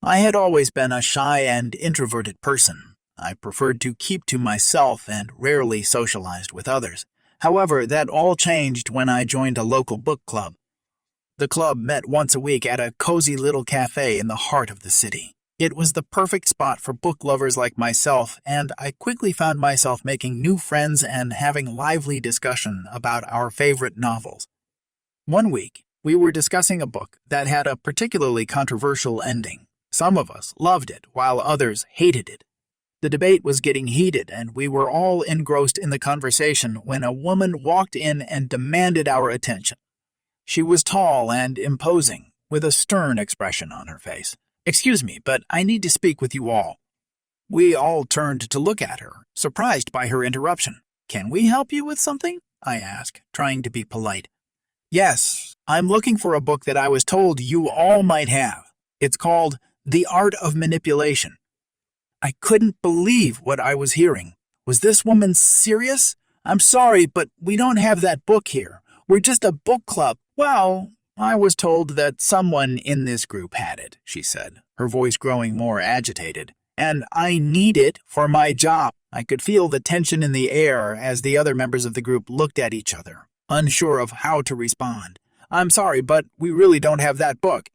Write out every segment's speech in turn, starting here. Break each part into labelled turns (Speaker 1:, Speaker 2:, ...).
Speaker 1: I had always been a shy and introverted person. I preferred to keep to myself and rarely socialized with others. However, that all changed when I joined a local book club. The club met once a week at a cozy little cafe in the heart of the city. It was the perfect spot for book lovers like myself, and I quickly found myself making new friends and having lively discussion about our favorite novels. One week, we were discussing a book that had a particularly controversial ending. Some of us loved it, while others hated it. The debate was getting heated, and we were all engrossed in the conversation when a woman walked in and demanded our attention. She was tall and imposing, with a stern expression on her face. "Excuse me, but I need to speak with you all." We all turned to look at her, surprised by her interruption. "Can we help you with something?" I asked, trying to be polite. "Yes, I'm looking for a book that I was told you all might have. It's called The Art of Manipulation." I couldn't believe what I was hearing. Was this woman serious? "I'm sorry, but we don't have that book here. We're just a book club." "Well, I was told that someone in this group had it," she said, her voice growing more agitated. "And I need it for my job." I could feel the tension in the air as the other members of the group looked at each other, unsure of how to respond. "I'm sorry, but we really don't have that book."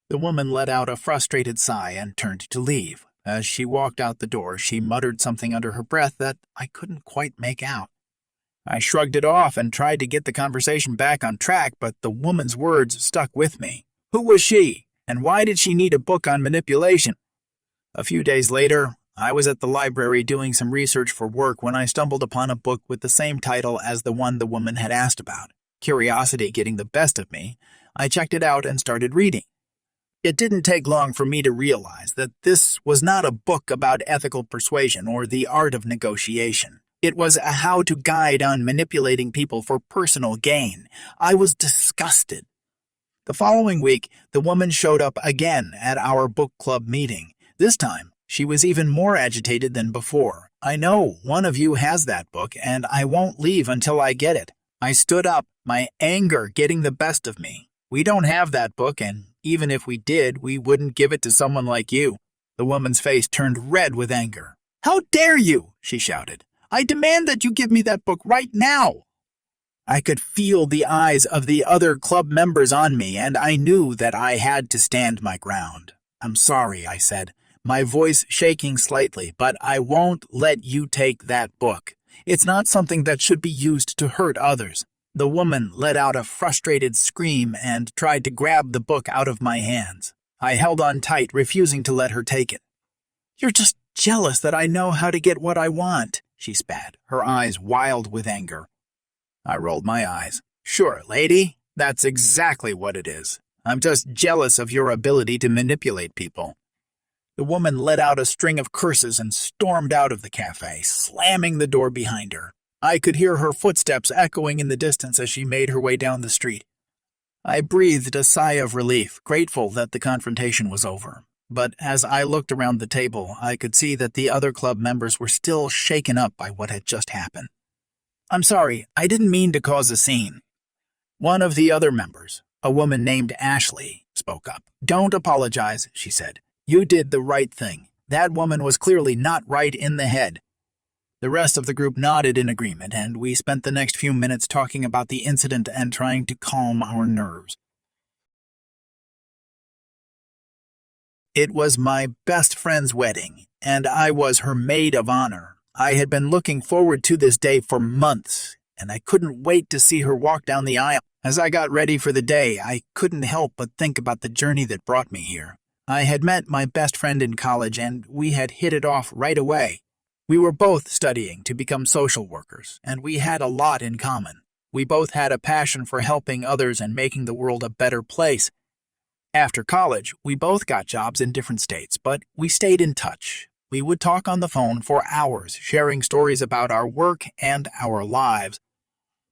Speaker 1: The woman let out a frustrated sigh and turned to leave. As she walked out the door, she muttered something under her breath that I couldn't quite make out. I shrugged it off and tried to get the conversation back on track, but the woman's words stuck with me. Who was she, and why did she need a book on manipulation? A few days later, I was at the library doing some research for work when I stumbled upon a book with the same title as the one the woman had asked about. Curiosity getting the best of me, I checked it out and started reading. It didn't take long for me to realize that this was not a book about ethical persuasion or the art of negotiation. It was a how-to guide on manipulating people for personal gain. I was disgusted. The following week, the woman showed up again at our book club meeting. This time, she was even more agitated than before. "I know one of you has that book, and I won't leave until I get it." I stood up, my anger getting the best of me. "We don't have that book, and even if we did, we wouldn't give it to someone like you." The woman's face turned red with anger. "How dare you!" she shouted. "I demand that you give me that book right now." I could feel the eyes of the other club members on me, and I knew that I had to stand my ground. "I'm sorry," I said, my voice shaking slightly, "but I won't let you take that book. It's not something that should be used to hurt others." The woman let out a frustrated scream and tried to grab the book out of my hands. I held on tight, refusing to let her take it. "You're just jealous that I know how to get what I want," she spat, her eyes wild with anger. I rolled my eyes. "Sure, lady, that's exactly what it is. I'm just jealous of your ability to manipulate people." The woman let out a string of curses and stormed out of the cafe, slamming the door behind her. I could hear her footsteps echoing in the distance as she made her way down the street. I breathed a sigh of relief, grateful that the confrontation was over. But as I looked around the table, I could see that the other club members were still shaken up by what had just happened. "I'm sorry, I didn't mean to cause a scene." One of the other members, a woman named Ashley, spoke up. "Don't apologize," she said. "You did the right thing. That woman was clearly not right in the head." The rest of the group nodded in agreement, and we spent the next few minutes talking about the incident and trying to calm our nerves. It was my best friend's wedding, and I was her maid of honor. I had been looking forward to this day for months, and I couldn't wait to see her walk down the aisle. As I got ready for the day, I couldn't help but think about the journey that brought me here. I had met my best friend in college, and we had hit it off right away. We were both studying to become social workers, and we had a lot in common. We both had a passion for helping others and making the world a better place. After college, we both got jobs in different states, but we stayed in touch. We would talk on the phone for hours, sharing stories about our work and our lives.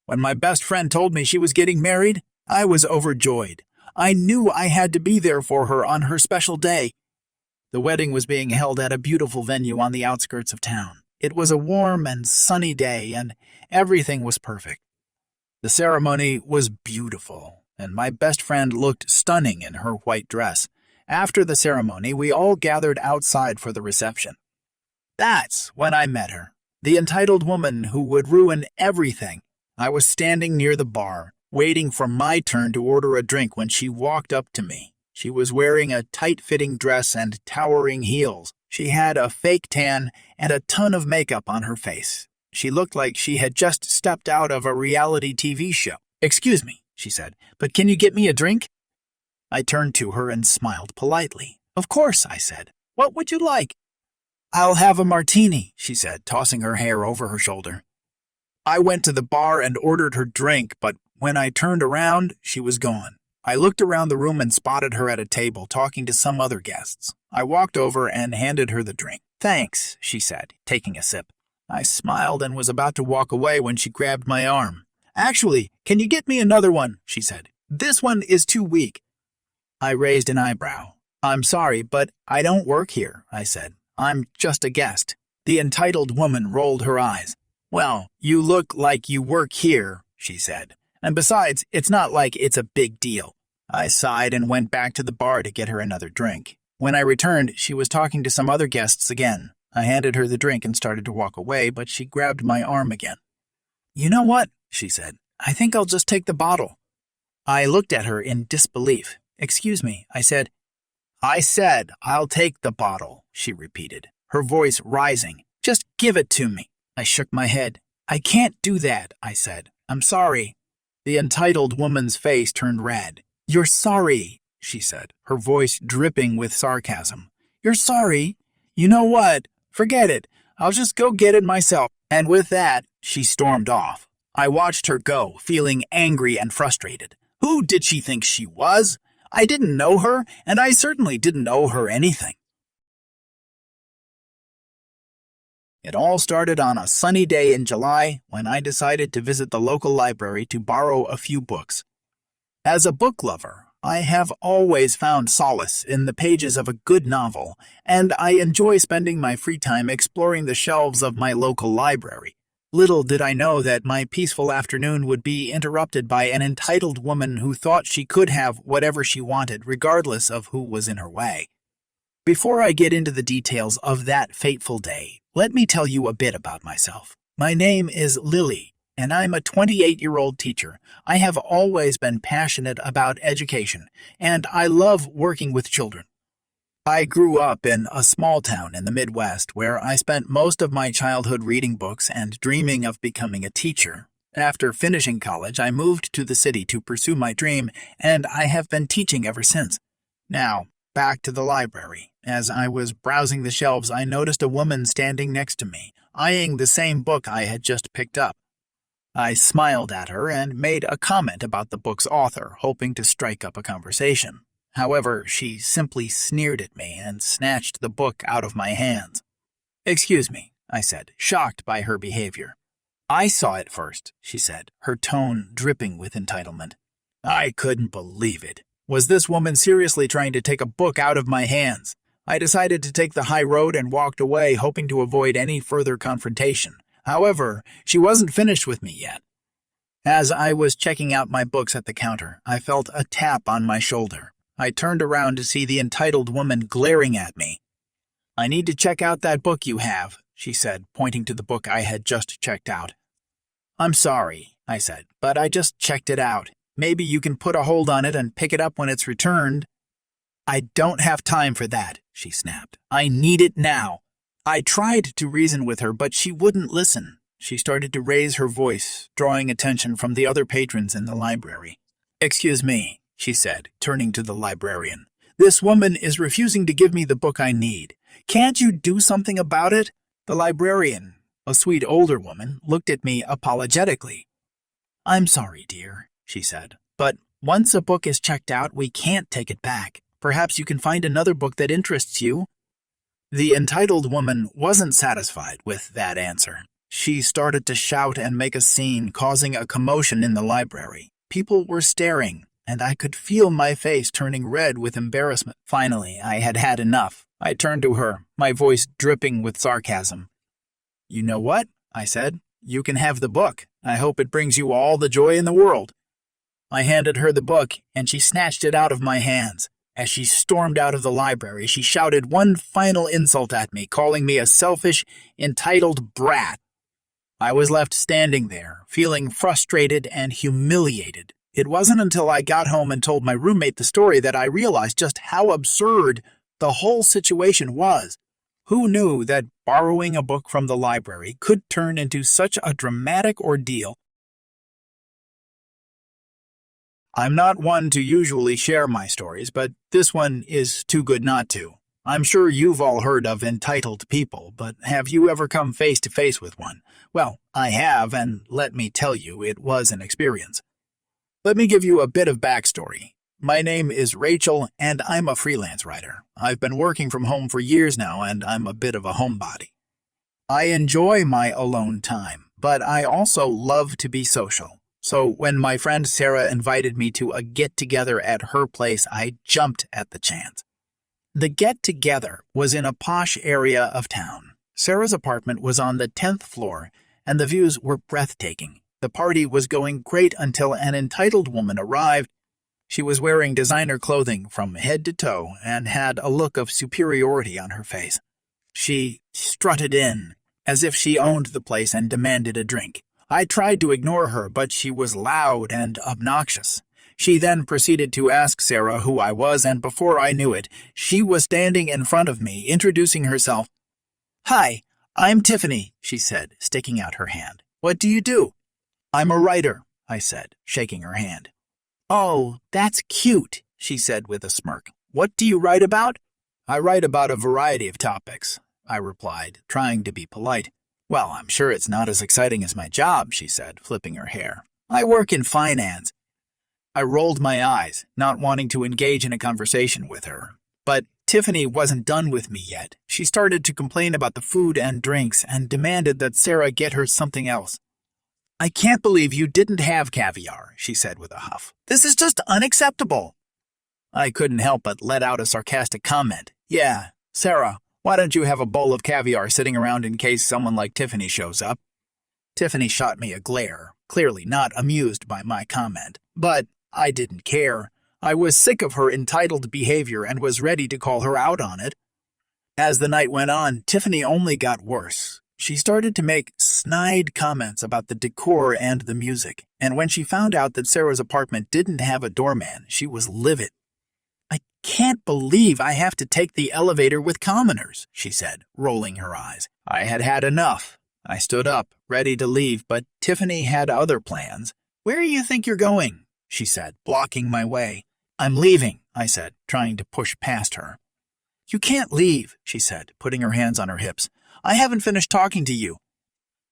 Speaker 1: When my best friend told me she was getting married, I was overjoyed. I knew I had to be there for her on her special day. The wedding was being held at a beautiful venue on the outskirts of town. It was a warm and sunny day, and everything was perfect. The ceremony was beautiful, and my best friend looked stunning in her white dress. After the ceremony, we all gathered outside for the reception. That's when I met her, the entitled woman who would ruin everything. I was standing near the bar, waiting for my turn to order a drink when she walked up to me. She was wearing a tight-fitting dress and towering heels. She had a fake tan and a ton of makeup on her face. She looked like she had just stepped out of a reality TV show. "Excuse me," she said, "but can you get me a drink?" I turned to her and smiled politely. "Of course," I said. "What would you like?" "I'll have a martini," she said, tossing her hair over her shoulder. I went to the bar and ordered her drink, but when I turned around, she was gone. I looked around the room and spotted her at a table talking to some other guests. I walked over and handed her the drink. "Thanks," she said, taking a sip. I smiled and was about to walk away when she grabbed my arm. "Actually, can you get me another one?" she said. "This one is too weak." I raised an eyebrow. "I'm sorry, but I don't work here," I said. "I'm just a guest." The entitled woman rolled her eyes. "Well, you look like you work here," she said. "And besides, it's not like it's a big deal." I sighed and went back to the bar to get her another drink. When I returned, she was talking to some other guests again. I handed her the drink and started to walk away, but she grabbed my arm again. "You know what?" she said. "I think I'll just take the bottle." I looked at her in disbelief. "Excuse me," I said. "I said I'll take the bottle," she repeated, her voice rising. "Just give it to me." I shook my head. "I can't do that," I said. "I'm sorry." The entitled woman's face turned red. "You're sorry," she said, her voice dripping with sarcasm. "You're sorry? You know what? Forget it. I'll just go get it myself." And with that, she stormed off. I watched her go, feeling angry and frustrated. Who did she think she was? I didn't know her, and I certainly didn't owe her anything. It all started on a sunny day in July when I decided to visit the local library to borrow a few books. As a book lover, I have always found solace in the pages of a good novel, and I enjoy spending my free time exploring the shelves of my local library. Little did I know that my peaceful afternoon would be interrupted by an entitled woman who thought she could have whatever she wanted, regardless of who was in her way. Before I get into the details of that fateful day, let me tell you a bit about myself. My name is Lily, and I'm a 28-year-old teacher. I have always been passionate about education, and I love working with children. I grew up in a small town in the Midwest where I spent most of my childhood reading books and dreaming of becoming a teacher. After finishing college, I moved to the city to pursue my dream, and I have been teaching ever since. Now, back to the library. As I was browsing the shelves, I noticed a woman standing next to me, eyeing the same book I had just picked up. I smiled at her and made a comment about the book's author, hoping to strike up a conversation. However, she simply sneered at me and snatched the book out of my hands. "Excuse me," I said, shocked by her behavior. "I saw it first," she said, her tone dripping with entitlement. I couldn't believe it. Was this woman seriously trying to take a book out of my hands? I decided to take the high road and walked away, hoping to avoid any further confrontation. However, she wasn't finished with me yet. As I was checking out my books at the counter, I felt a tap on my shoulder. I turned around to see the entitled woman glaring at me. "I need to check out that book you have," she said, pointing to the book I had just checked out. "I'm sorry," I said, "but I just checked it out. Maybe you can put a hold on it and pick it up when it's returned." "I don't have time for that," she snapped. "I need it now." I tried to reason with her, but she wouldn't listen. She started to raise her voice, drawing attention from the other patrons in the library. "Excuse me," she said, turning to the librarian. "This woman is refusing to give me the book I need. Can't you do something about it?" The librarian, a sweet older woman, looked at me apologetically. "I'm sorry, dear," she said, "but once a book is checked out, we can't take it back. Perhaps you can find another book that interests you." The entitled woman wasn't satisfied with that answer. She started to shout and make a scene, causing a commotion in the library. People were staring, and I could feel my face turning red with embarrassment. Finally, I had had enough. I turned to her, my voice dripping with sarcasm. "You know what?" I said. "You can have the book. I hope it brings you all the joy in the world." I handed her the book, and she snatched it out of my hands. As she stormed out of the library, she shouted one final insult at me, calling me a selfish, entitled brat. I was left standing there, feeling frustrated and humiliated. It wasn't until I got home and told my roommate the story that I realized just how absurd the whole situation was. Who knew that borrowing a book from the library could turn into such a dramatic ordeal? I'm not one to usually share my stories, but this one is too good not to. I'm sure you've all heard of entitled people, but have you ever come face to face with one? Well, I have, and let me tell you, it was an experience. Let me give you a bit of backstory. My name is Rachel, and I'm a freelance writer. I've been working from home for years now, and I'm a bit of a homebody. I enjoy my alone time, but I also love to be social. So when my friend Sarah invited me to a get-together at her place, I jumped at the chance. The get-together was in a posh area of town. Sarah's apartment was on the 10th floor, and the views were breathtaking. The party was going great until an entitled woman arrived. She was wearing designer clothing from head to toe and had a look of superiority on her face. She strutted in, as if she owned the place, and demanded a drink. I tried to ignore her, but she was loud and obnoxious. She then proceeded to ask Sarah who I was, and before I knew it, she was standing in front of me, introducing herself. "Hi, I'm Tiffany," she said, sticking out her hand. "What do you do?" "I'm a writer," I said, shaking her hand. "Oh, that's cute," she said with a smirk. "What do you write about?" "I write about a variety of topics," I replied, trying to be polite. "Well, I'm sure it's not as exciting as my job," she said, flipping her hair. "I work in finance." I rolled my eyes, not wanting to engage in a conversation with her. But Tiffany wasn't done with me yet. She started to complain about the food and drinks and demanded that Sarah get her something else. "I can't believe you didn't have caviar," she said with a huff. "This is just unacceptable." I couldn't help but let out a sarcastic comment. "Yeah, Sarah, why don't you have a bowl of caviar sitting around in case someone like Tiffany shows up?" Tiffany shot me a glare, clearly not amused by my comment. But I didn't care. I was sick of her entitled behavior and was ready to call her out on it. As the night went on, Tiffany only got worse. She started to make snide comments about the decor and the music, and when she found out that Sarah's apartment didn't have a doorman, she was livid. "I can't believe I have to take the elevator with commoners," she said, rolling her eyes. I had had enough. I stood up, ready to leave, but Tiffany had other plans. "Where do you think you're going?" she said, blocking my way. "I'm leaving," I said, trying to push past her. "You can't leave," she said, putting her hands on her hips. "I haven't finished talking to you."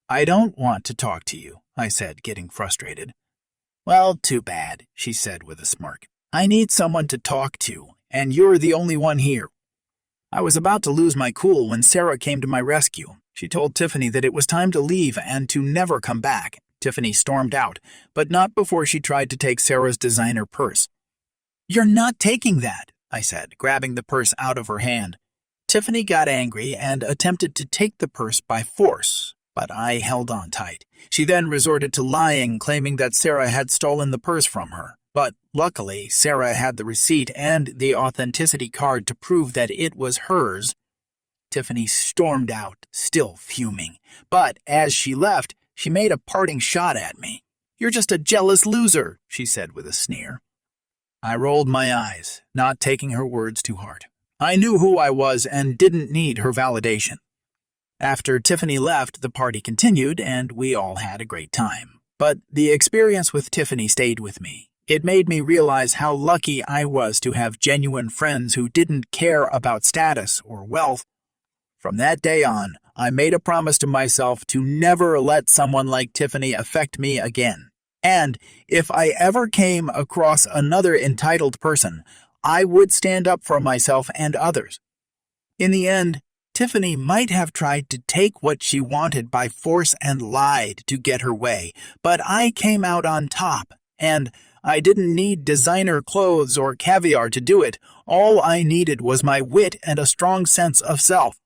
Speaker 1: "I don't want to talk to you," I said, getting frustrated. "Well, too bad," she said with a smirk. "I need someone to talk to, and you're the only one here." I was about to lose my cool when Sarah came to my rescue. She told Tiffany that it was time to leave and to never come back. Tiffany stormed out, but not before she tried to take Sarah's designer purse. "You're not taking that," I said, grabbing the purse out of her hand. Tiffany got angry and attempted to take the purse by force, but I held on tight. She then resorted to lying, claiming that Sarah had stolen the purse from her. But luckily, Sarah had the receipt and the authenticity card to prove that it was hers. Tiffany stormed out, still fuming. But as she left, she made a parting shot at me. "You're just a jealous loser," she said with a sneer. I rolled my eyes, not taking her words to heart. I knew who I was and didn't need her validation. After Tiffany left, the party continued, and we all had a great time. But the experience with Tiffany stayed with me. It made me realize how lucky I was to have genuine friends who didn't care about status or wealth. From that day on, I made a promise to myself to never let someone like Tiffany affect me again. And if I ever came across another entitled person, I would stand up for myself and others. In the end, Tiffany might have tried to take what she wanted by force and lied to get her way, but I came out on top, and I didn't need designer clothes or caviar to do it. All I needed was my wit and a strong sense of self.